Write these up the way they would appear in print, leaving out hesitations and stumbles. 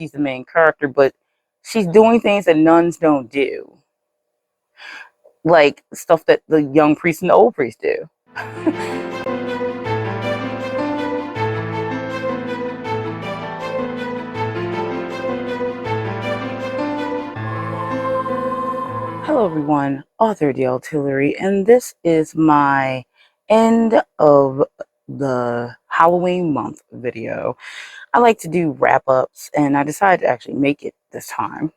she's the main character, but she's doing things that nuns don't do. Like stuff that the young priest and the old priest do. Hello everyone, author Tillery, and this is my end of the Halloween month video. I like to do wrap-ups, and I decided to actually make it this time.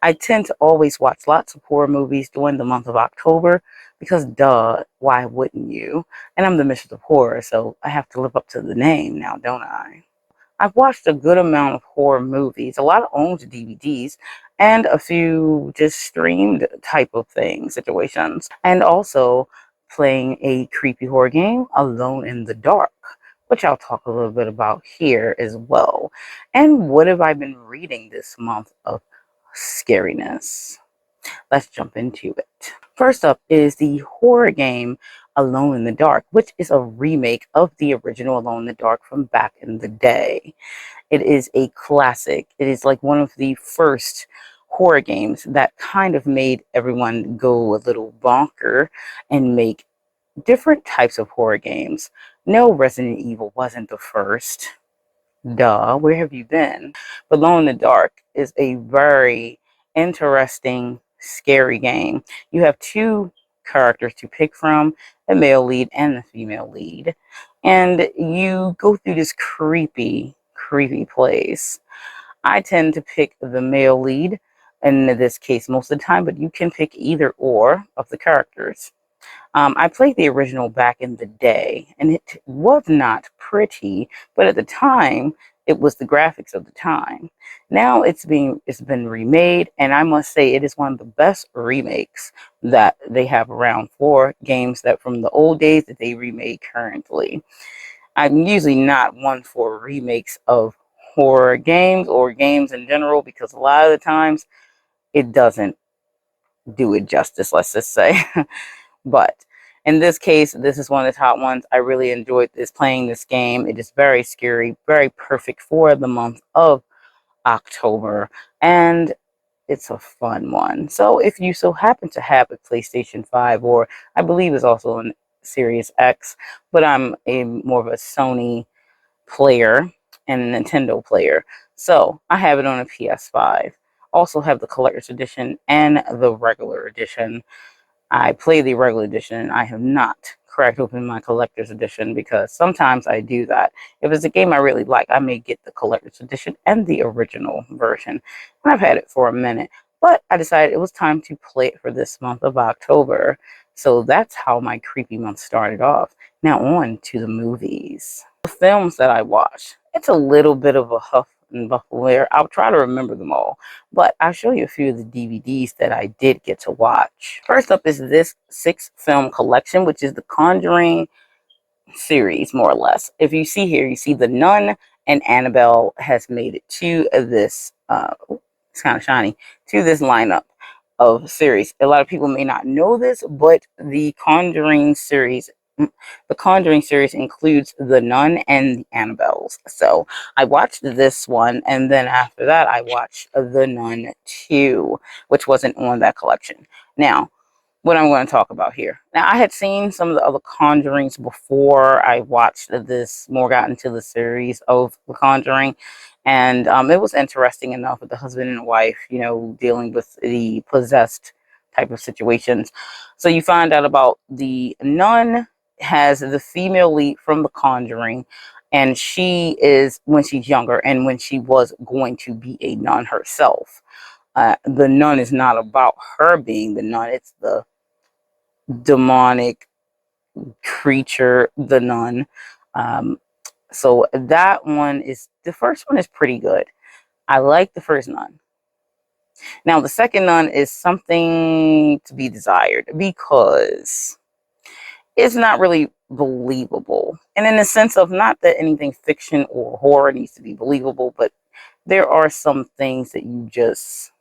I tend to always watch lots of horror movies during the month of October, because duh, why wouldn't you? And I'm the Mistress of Horror, so I have to live up to the name now, don't I? I've watched a good amount of horror movies, a lot of owned DVDs, and a few just streamed type of situations. And also playing a creepy horror game, Alone in the Dark, which I'll talk a little bit about here as well. And what have I been reading this month of scariness? Let's jump into it. First up is the horror game Alone in the Dark, which is a remake of the original Alone in the Dark from back in the day. It is a classic. It is like one of the first horror games that kind of made everyone go a little bonker and make different types of horror games. No, Resident Evil wasn't the first. Duh, where have you been? But Alone in the Dark is a very interesting, scary game. You have two characters to pick from, the male lead and the female lead. And you go through this creepy place. I tend to pick the male lead in this case most of the time, but you can pick either or of the characters. I played the original back in the day, and it was not pretty, but at the time, it was the graphics of the time. Now it's been remade, and I must say it is one of the best remakes that they have around for games that from the old days that they remade currently. I'm usually not one for remakes of horror games or games in general, because a lot of the times it doesn't do it justice, let's just say. But in this case, this is one of the top ones. I really enjoyed playing this game. It is very scary, very perfect for the month of October, and it's a fun one. So if you so happen to have a PlayStation 5, or I believe it's also a Series X, but I'm more of a Sony player and a Nintendo player, so I have it on a PS5. Also have the collector's edition and the regular edition. I play the regular edition, and I have not cracked open my collector's edition, because sometimes I do that. If it's a game I really like, I may get the collector's edition and the original version. And I've had it for a minute, but I decided it was time to play it for this month of October. So that's how my creepy month started off. Now on to the movies. The films that I watch, it's a little bit of a huff and buffle there. I'll try to remember them all, but I'll show you a few of the DVDs that I did get to watch. First up is this 6-film collection, which is the Conjuring series, more or less. If you see here, you see The Nun and Annabelle has made it to this, it's kind of shiny, to this lineup of series. A lot of people may not know this, but the Conjuring series includes The Nun and the Annabelles. So I watched this one, and then after that I watched The Nun 2, which wasn't on that collection. Now, what I'm going to talk about here. Now, I had seen some of the other Conjurings before I watched this, got into the series of The Conjuring, and it was interesting enough with the husband and wife, dealing with the possessed type of situations. So you find out about the nun has the female lead from The Conjuring, and she is when she's younger and when she was going to be a nun herself. The nun is not about her being the nun, it's the demonic creature, the nun. So that one is, the first one is pretty good. I like the first nun. Now the second nun is something to be desired, because it's not really believable. And in the sense of, not that anything fiction or horror needs to be believable, but there are some things that you just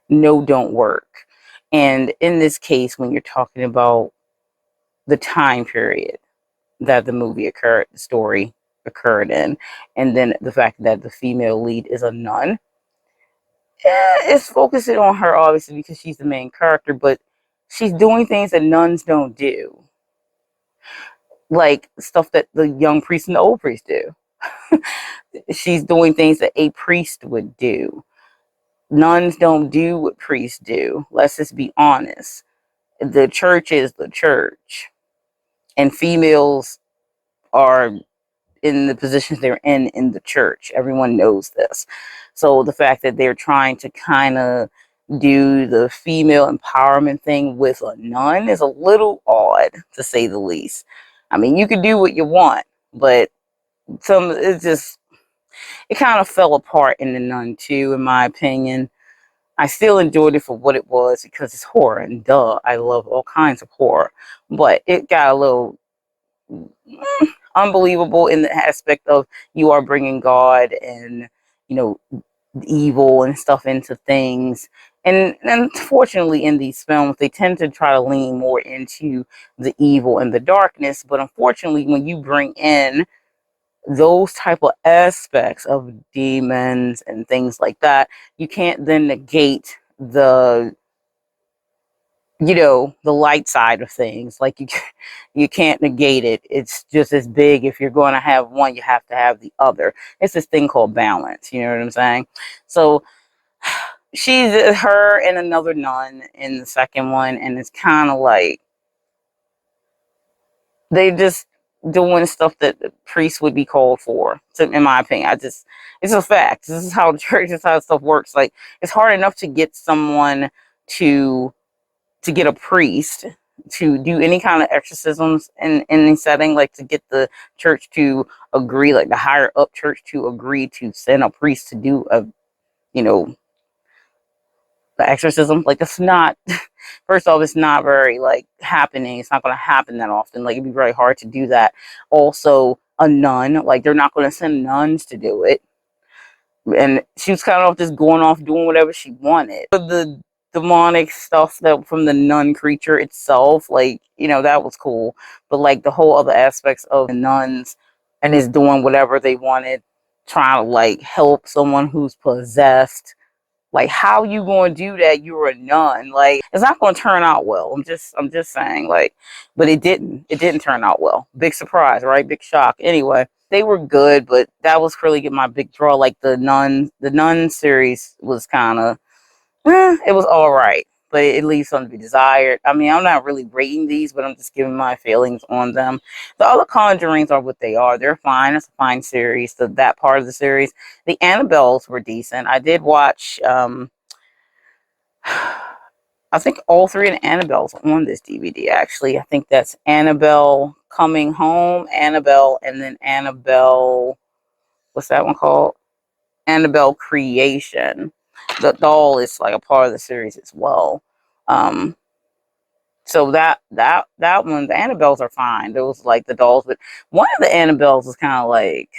know don't work. And in this case, when you're talking about the time period that the movie occurred, the story occurred in. And then the fact that the female lead is a nun. It's focusing on her, obviously, because she's the main character, but she's doing things that nuns don't do. Like stuff that the young priest and the old priest do. She's doing things that a priest would do. Nuns don't do what priests do. Let's just be honest. The church is the church. And females are in the positions they're in the church. Everyone knows this. So the fact that they're trying to kind of do the female empowerment thing with a nun is a little odd, to say the least. I mean, you can do what you want, but it kind of fell apart in the Nun too, in my opinion. I still enjoyed it for what it was because it's horror, and duh, I love all kinds of horror. But it got a little unbelievable in the aspect of you are bringing God and, you know, evil and stuff into things. And unfortunately, in these films, they tend to try to lean more into the evil and the darkness. But unfortunately, when you bring in those type of aspects of demons and things like that, you can't then negate the, you know, the light side of things. Like you can't negate it. It's just as big. If you're going to have one, you have to have the other. It's this thing called balance. You know what I'm saying? So she's her and another nun in the second one, and it's kind of like they just doing stuff that the priests would be called for, in my opinion. It's a fact. This is how the church, this is how stuff works. Like, it's hard enough to get someone to get a priest to do any kind of exorcisms in any setting, like to get the church to agree, like the higher up church to agree to send a priest to do a, you know, the exorcism. Like, that's not, first off, it's not very like happening. It's not going to happen that often. Like, it'd be very hard to do that. Also, a nun, like, they're not going to send nuns to do it. And she was kind of just going off doing whatever she wanted. But the demonic stuff that from the nun creature itself, like, you know, that was cool. But like the whole other aspects of the nuns and is doing whatever they wanted, trying to like help someone who's possessed. Like, how you going to do that? You're a nun. Like, it's not going to turn out well. I'm just saying, like, but it didn't turn out well. Big surprise, right? Big shock. Anyway, they were good, but that was really my big draw. Like, the nun series was kind of, it was all right, but it leaves something to be desired. I mean, I'm not really rating these, but I'm just giving my feelings on them. The other Conjurings are what they are. They're fine. It's a fine series. That part of the series. The Annabelles were decent. I did watch, I think all three of the Annabelles on this DVD, actually. I think that's Annabelle Coming Home, Annabelle, and then Annabelle, what's that one called? Annabelle Creation. The doll is like a part of the series as well. So that one, the Annabelles are fine. Those like the dolls, but one of the Annabelles is kind of like,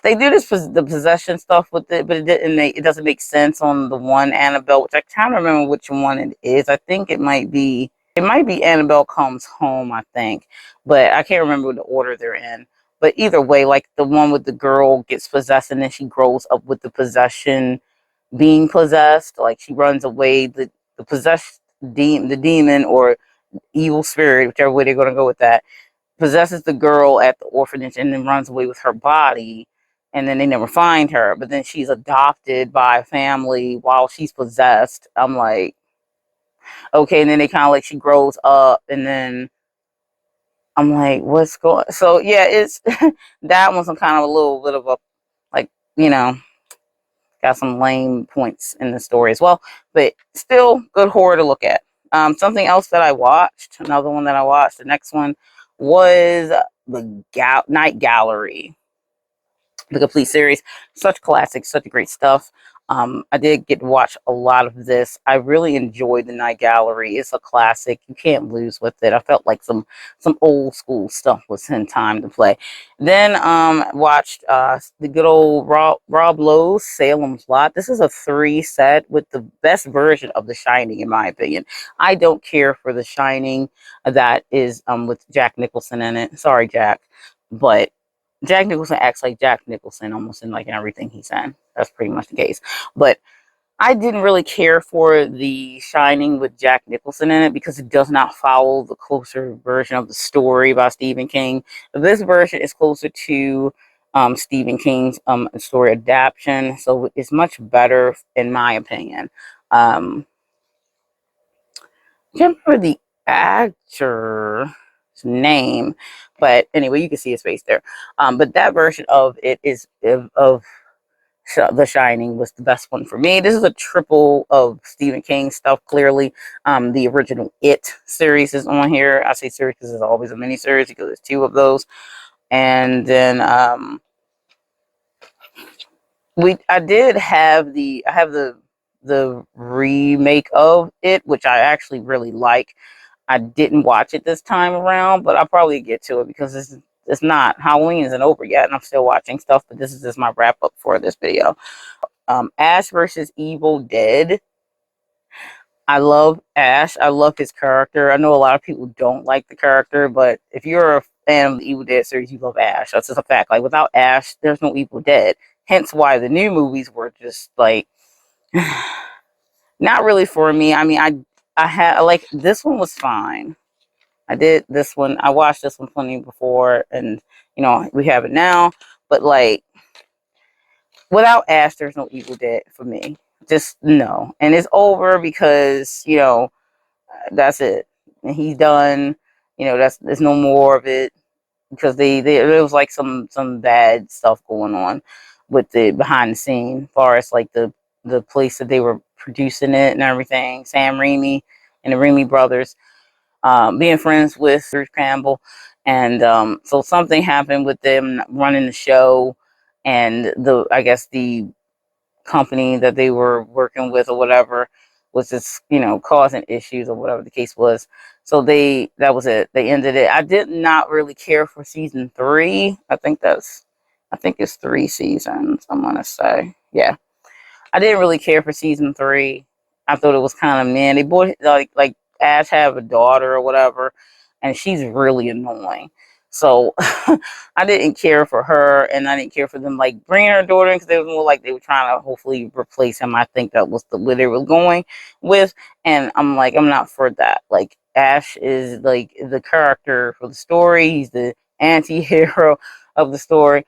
they do the possession stuff with it, but it doesn't make sense on the one Annabelle, which I can't remember which one it is. I think it might be Annabelle Comes Home, I think, but I can't remember the order they're in. But either way, like the one with the girl gets possessed and then she grows up with the possession, being possessed, like she runs away, the possessed the demon or evil spirit, whichever way they're going to go with that, possesses the girl at the orphanage and then runs away with her body, and then they never find her, but then she's adopted by a family while she's possessed. I'm like, okay. And then they kind of like, she grows up, and then I'm like, what's going, so yeah, it's that one's some kind of a little bit of a, like, you know, got some lame points in the story as well, but still good horror to look at. Something else that I watched, another one that I watched, the next one was the Night Gallery, the complete series. Such classics, such great stuff. I did get to watch a lot of this. I really enjoyed the Night Gallery. It's a classic. You can't lose with it. I felt like some old school stuff was in time to play. Then watched the good old Rob Lowe's Salem's Lot. This is a 3 set with the best version of The Shining, in my opinion. I don't care for The Shining that is with Jack Nicholson in it. Sorry, Jack, but Jack Nicholson acts like Jack Nicholson almost in like in everything he's in. That's pretty much the case. But I didn't really care for The Shining with Jack Nicholson in it because it does not follow the closer version of the story by Stephen King. This version is closer to Stephen King's story adaptation, so it's much better in my opinion. I can't remember the actor's name, but anyway, you can see his face there. But that version of it is of The Shining was the best one for me. This is a triple of Stephen King stuff, clearly. The original It series is on here. I say series because it's always a mini series because there's two of those. And then I have the remake of It, which I actually really like. I didn't watch it this time around, but I'll probably get to it because it's not Halloween isn't over yet, and I'm still watching stuff. But this is just my wrap up for this video. Ash versus Evil Dead. I love Ash. I love his character. I know a lot of people don't like the character, but if you're a fan of the Evil Dead series, you love Ash. That's just a fact. Like without Ash, there's no Evil Dead. Hence why the new movies were just like not really for me. I mean, I had like this one was fine. I did this one. I watched this one plenty before, and you know we have it now. But like without Ash, there's no Evil Dead for me. Just no, and it's over because you know that's it. And he's done. You know there's no more of it because there was like some bad stuff going on with the behind the scene, as far as like the place that they were producing it and everything. Sam Raimi and the Raimi brothers. Being friends with Bruce Campbell, and so something happened with them running the show, and I guess the company that they were working with or whatever was just causing issues or whatever the case was. So that was it. They ended it. I did not really care for season 3. I think it's 3 seasons. I'm gonna say, yeah. I didn't really care for season 3. I thought it was kind of man. They bought like Ash have a daughter or whatever, and she's really annoying. So I didn't care for her, and I didn't care for them like bringing her daughter in because they were more like they were trying to hopefully replace him. I think that was where they were going with, and I'm like I'm not for that. Like Ash is like the character for the story. He's the anti-hero of the story.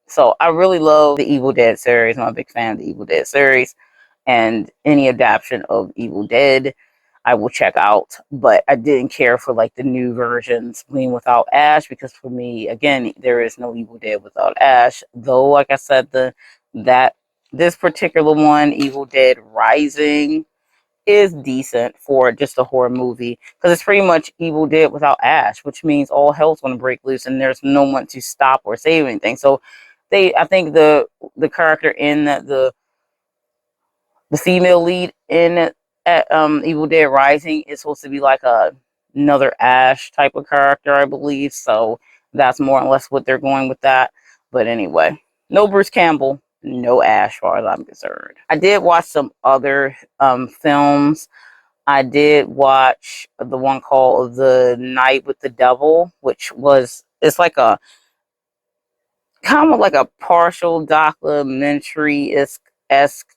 So I really love the Evil Dead series. I'm a big fan of the Evil Dead series, and any adaptation of Evil Dead I will check out. But I didn't care for like the new versions being without Ash because for me, again, there is no Evil Dead without Ash. Though, like I said, this particular one, Evil Dead Rising, is decent for just a horror movie because it's pretty much Evil Dead without Ash, which means all hell's going to break loose and there's no one to stop or save anything. So I think the character in the female lead in Evil Dead Rising is supposed to be like another Ash type of character, I believe. So that's more or less what they're going with that. But anyway, no Bruce Campbell, no Ash, as far as I'm concerned. I did watch some other films. I did watch the one called The Night with the Devil, which it's like a kind of like a partial documentary-esque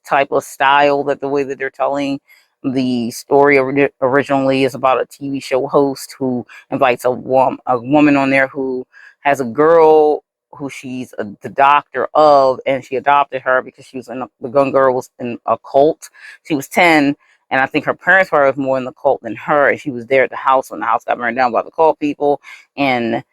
type of style, that the way that they're telling the story originally is about a TV show host who invites a woman on there who has a girl who she's the doctor of, and she adopted her because the young girl was in a cult. She was 10, and I think her parents were more in the cult than her, and she was there at the house when the house got burned down by the cult people, and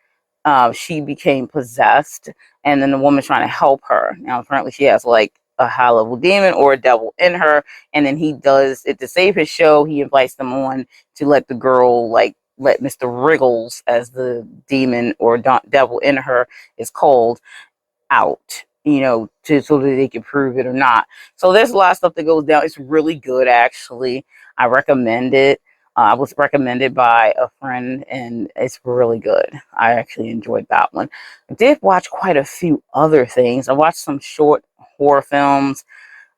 she became possessed, and then the woman's trying to help her. Now, apparently, she has like a high level demon or a devil in her, and then he does it to save his show. He invites them on to let the girl, like, let Mr. Wriggles, as the demon or devil in her is called, out, so that they can prove it or not. So there's a lot of stuff that goes down. It's really good, actually. I recommend it. I was recommended by a friend, and it's really good. I actually enjoyed that one. I did watch quite a few other things. I watched some short horror films.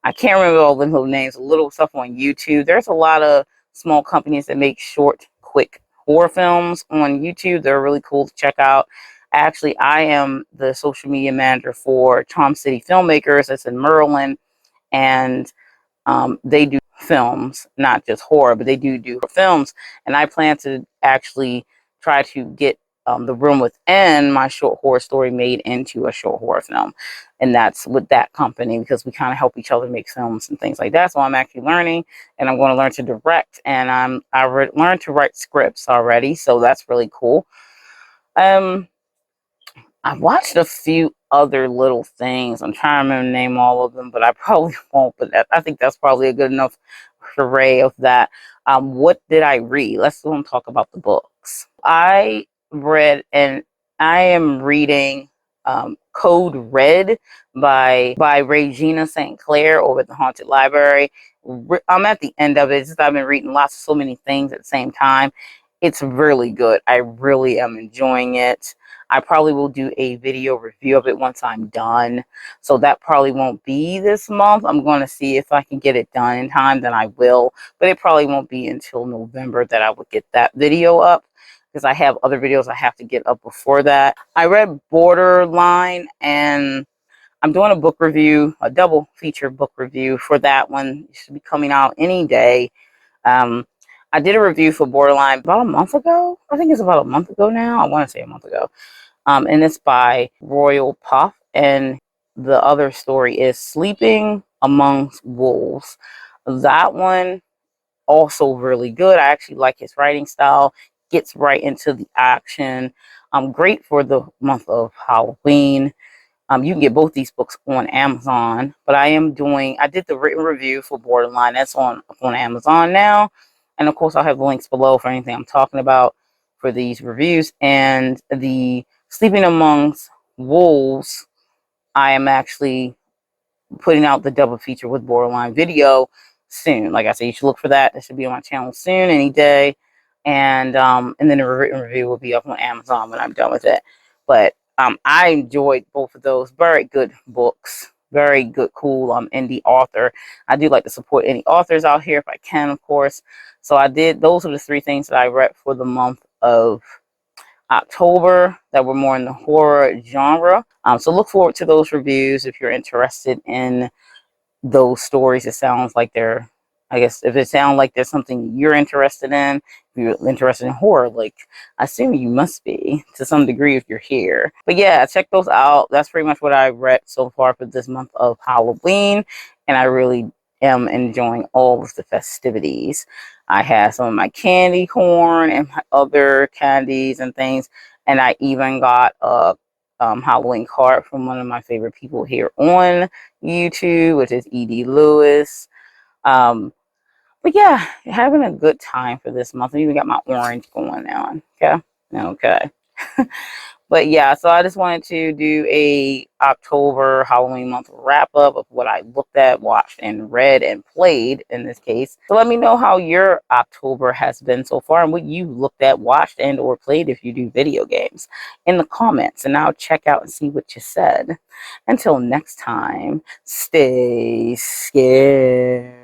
I can't remember all the names. A little stuff on YouTube. There's a lot of small companies that make short, quick horror films on YouTube. They're really cool to check out. Actually, I am the social media manager for Charm City Filmmakers. It's in Maryland, and they do films, not just horror, but they do films. And I plan to actually try to get the room within my short horror story made into a short horror film. And that's with that company, because we kind of help each other make films and things like that. So I'm actually learning, and I'm going to learn to direct, and I learned to write scripts already. So that's really cool. I've watched a few other little things. I'm trying to remember the name all of them, but I probably won't. But I think that's probably a good enough array of that. What did I read? Let's talk about the books. I read, and I am reading Code Red by Regina St. Clair over at the Haunted Library. I'm at the end of it. It's just I've been reading so many things at the same time. It's really good. I really am enjoying it. I probably will do a video review of it once I'm done. So that probably won't be this month. I'm going to see if I can get it done in time, then I will. But it probably won't be until November that I will get that video up, because I have other videos I have to get up before that. I read Borderline, and I'm doing a book review, a double feature book review for that one. It should be coming out any day. I did a review for Borderline about a month ago. I think it's about a month ago now. I want to say a month ago. And it's by Royal Poff. And the other story is Sleeping Amongst Wolves. That one also really good. I actually like his writing style. Gets right into the action. Great for the month of Halloween. You can get both these books on Amazon, but I did the written review for Borderline. That's on Amazon now. And of course, I'll have the links below for anything I'm talking about for these reviews. And the Sleeping Amongst Wolves, I am actually putting out the double feature with Borderline video soon. Like I said, you should look for that. That should be on my channel soon, any day. And then the written review will be up on Amazon when I'm done with it. But I enjoyed both of those. Very good books. Very good, cool indie author. I do like to support any authors out here if I can, of course. So those are the three things that I read for the month of October that were more in the horror genre. So look forward to those reviews if you're interested in those stories. It sounds like I guess if it sounds like there's something you're interested in, if you're interested in horror, like I assume you must be to some degree if you're here. But yeah, check those out. That's pretty much what I read so far for this month of Halloween, and I really am enjoying all of the festivities. I had some of my candy corn and my other candies and things, and I even got a Halloween card from one of my favorite people here on YouTube, which is Edie Lewis. But yeah, having a good time for this month. I even got my orange going on. Okay. But yeah, so I just wanted to do a October Halloween month wrap up of what I looked at, watched, and read and played in this case. So let me know how your October has been so far and what you looked at, watched, and or played if you do video games in the comments, and I'll check out and see what you said. Until next time, stay scared.